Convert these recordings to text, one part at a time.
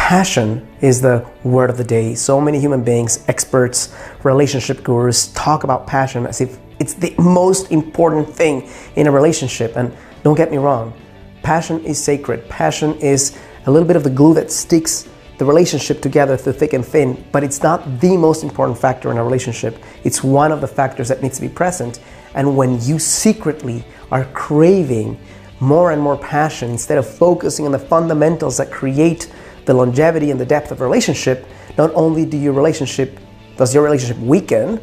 Passion is the word of the day. So many human beings, experts, relationship gurus talk about passion as if it's the most important thing in a relationship. And don't get me wrong, passion is sacred. Passion is a little bit of the glue that sticks the relationship together through thick and thin, but it's not the most important factor in a relationship. It's one of the factors that needs to be present. And when you secretly are craving more and more passion instead of focusing on the fundamentals that create the longevity and the depth of a relationship, not only does your relationship weaken,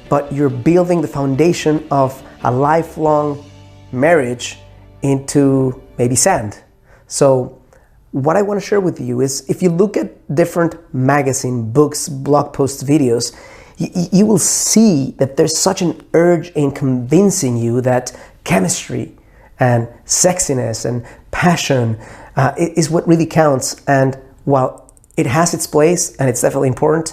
but you're building the foundation of a lifelong marriage into maybe sand. So what I want to share with you is, if you look at different magazine, books, blog posts, videos, you will see that there's such an urge in convincing you that chemistry and sexiness and passion is what really counts. And while it has its place and it's definitely important,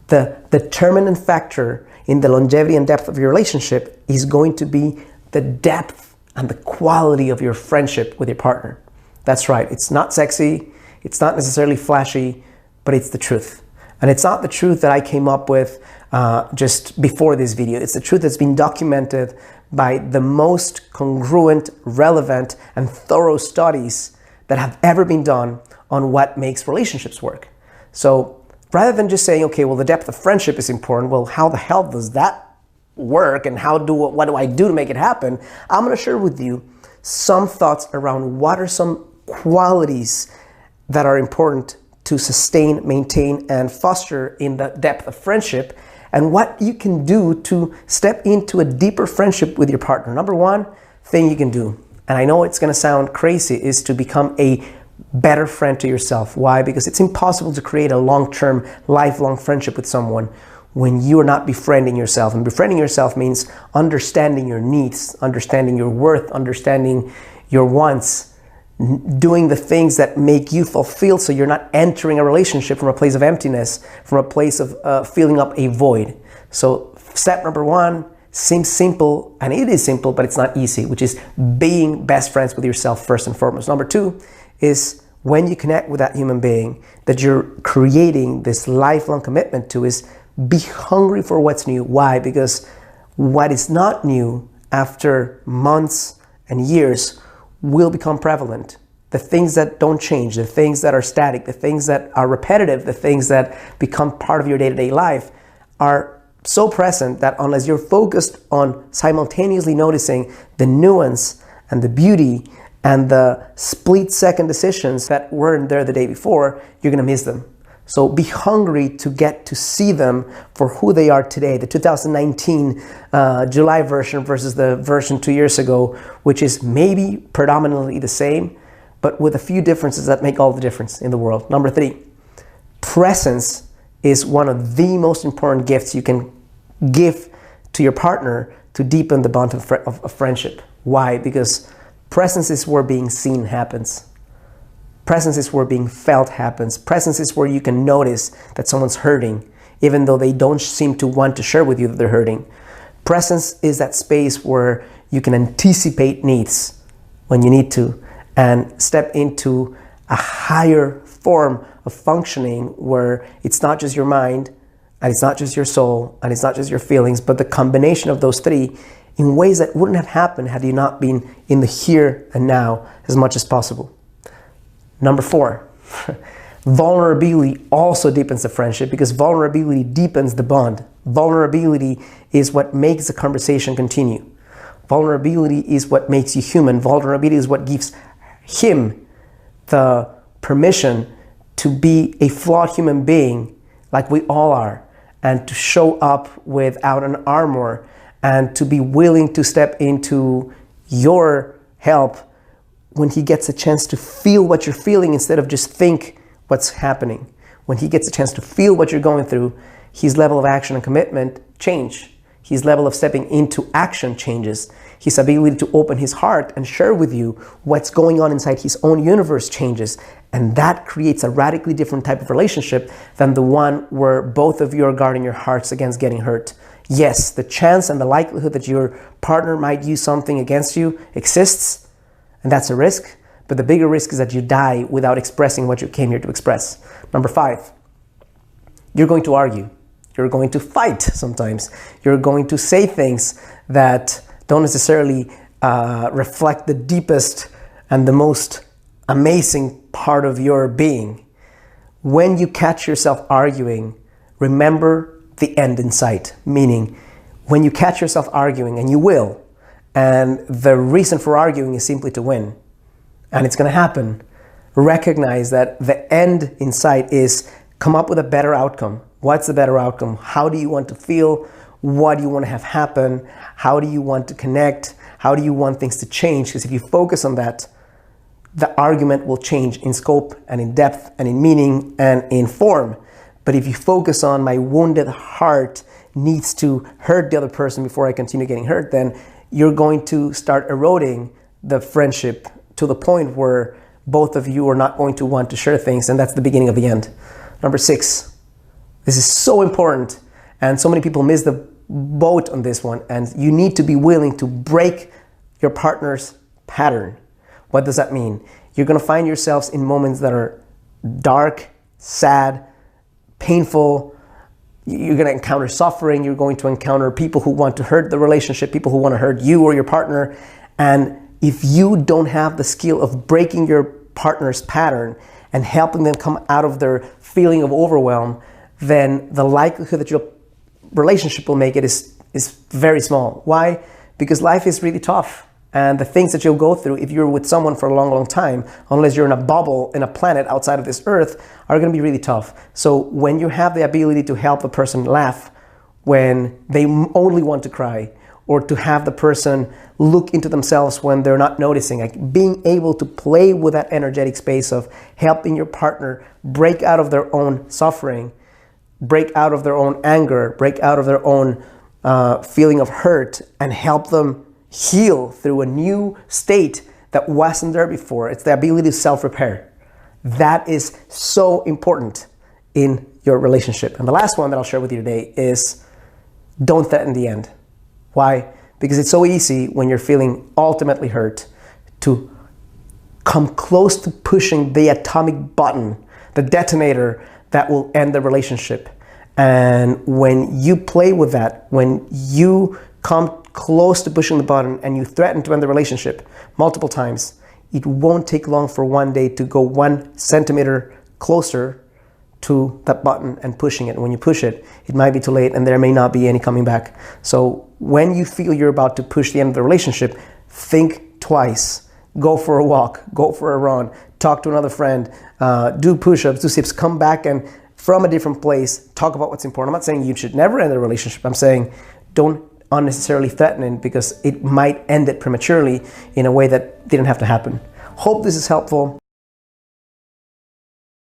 the determinant factor in the longevity and depth of your relationship is going to be the depth and the quality of your friendship with your partner. That's right, it's not sexy, it's not necessarily flashy, but it's the truth. And it's not the truth that I came up with just before this video. It's the truth that's been documented by the most congruent, relevant, and thorough studies that have ever been done on what makes relationships work. So rather than just saying, okay, well, the depth of friendship is important, well, how the hell does that work and what do I do to make it happen? I'm gonna share with you some thoughts around what are some qualities that are important to sustain, maintain, and foster in the depth of friendship, and what you can do to step into a deeper friendship with your partner. Number one thing you can do, and I know it's gonna sound crazy, is to become a better friend to yourself. Why? Because it's impossible to create a long-term, lifelong friendship with someone when you are not befriending yourself. And befriending yourself means understanding your needs, understanding your worth, understanding your wants, doing the things that make you fulfilled, so you're not entering a relationship from a place of emptiness, from a place of filling up a void. So step number one seems simple, and it is simple, but it's not easy, which is being best friends with yourself first and foremost. Number two is, when you connect with that human being that you're creating this lifelong commitment to, is be hungry for what's new. Why? Because what is not new after months and years will become prevalent. The things that don't change, the things that are static, the things that are repetitive, the things that become part of your day-to-day life are so present that unless you're focused on simultaneously noticing the nuance and the beauty and the split-second decisions that weren't there the day before, you're gonna miss them. So be hungry to get to see them for who they are today. The 2019 July version versus the version 2 years ago, which is maybe predominantly the same, but with a few differences that make all the difference in the world. Number three, presence is one of the most important gifts you can give to your partner to deepen the bond of friendship. Why? Because presence is where being seen happens. Presence is where being felt happens. Presence is where you can notice that someone's hurting, even though they don't seem to want to share with you that they're hurting. Presence is that space where you can anticipate needs when you need to and step into a higher form of functioning where it's not just your mind, and it's not just your soul, and it's not just your feelings, but the combination of those three in ways that wouldn't have happened had you not been in the here and now as much as possible. Number four, vulnerability also deepens the friendship, because vulnerability deepens the bond. Vulnerability is what makes the conversation continue. Vulnerability is what makes you human. Vulnerability is what gives him the permission to be a flawed human being like we all are, and to show up without an armor, and to be willing to step into your help when he gets a chance to feel what you're feeling instead of just think what's happening. When he gets a chance to feel what you're going through, his level of action and commitment change. His level of stepping into action changes. His ability to open his heart and share with you what's going on inside his own universe changes. And that creates a radically different type of relationship than the one where both of you are guarding your hearts against getting hurt. Yes, the chance and the likelihood that your partner might use something against you exists, and that's a risk, but the bigger risk is that you die without expressing what you came here to express. Number 5, you're going to argue. You're going to fight sometimes. You're going to say things that don't necessarily reflect the deepest and the most amazing part of your being. When you catch yourself arguing, remember the end in sight. Meaning, when you catch yourself arguing, and you will, and the reason for arguing is simply to win, and it's going to happen, recognize that the end in sight is come up with a better outcome. What's the better outcome? How do you want to feel? What do you want to have happen? How do you want to connect? How do you want things to change? Because if you focus on that, the argument will change in scope and in depth and in meaning and in form. But if you focus on my wounded heart needs to hurt the other person before I continue getting hurt, then you're going to start eroding the friendship to the point where both of you are not going to want to share things, and that's the beginning of the end. Number 6, this is so important, and so many people miss the boat on this one, and you need to be willing to break your partner's pattern. What does that mean? You're going to find yourselves in moments that are dark, sad, painful. You're going to encounter suffering. You're going to encounter people who want to hurt the relationship, people who want to hurt you or your partner. And if you don't have the skill of breaking your partner's pattern and helping them come out of their feeling of overwhelm, then the likelihood that your relationship will make it is very small. Why? Because life is really tough. And the things that you'll go through if you're with someone for a long, long time, unless you're in a bubble, in a planet outside of this earth, are going to be really tough. So when you have the ability to help a person laugh when they only want to cry, or to have the person look into themselves when they're not noticing, like being able to play with that energetic space of helping your partner break out of their own suffering, break out of their own anger, break out of their own feeling of hurt, and help them heal through a new state that wasn't there before. It's the ability to self-repair. That is so important in your relationship. And the last one that I'll share with you today is don't threaten the end. Why? Because it's so easy when you're feeling ultimately hurt to come close to pushing the atomic button, the detonator that will end the relationship. And when you play with that, when you come close to pushing the button and you threaten to end the relationship multiple times, it won't take long for one day to go 1 centimeter closer to that button and pushing it. And when you push it, it might be too late and there may not be any coming back. So when you feel you're about to push the end of the relationship, think twice. Go for a walk, go for a run, talk to another friend, do push-ups, do sit-ups, come back and from a different place, talk about what's important. I'm not saying you should never end a relationship. I'm saying don't unnecessarily threaten it because it might end it prematurely in a way that didn't have to happen. Hope this is helpful.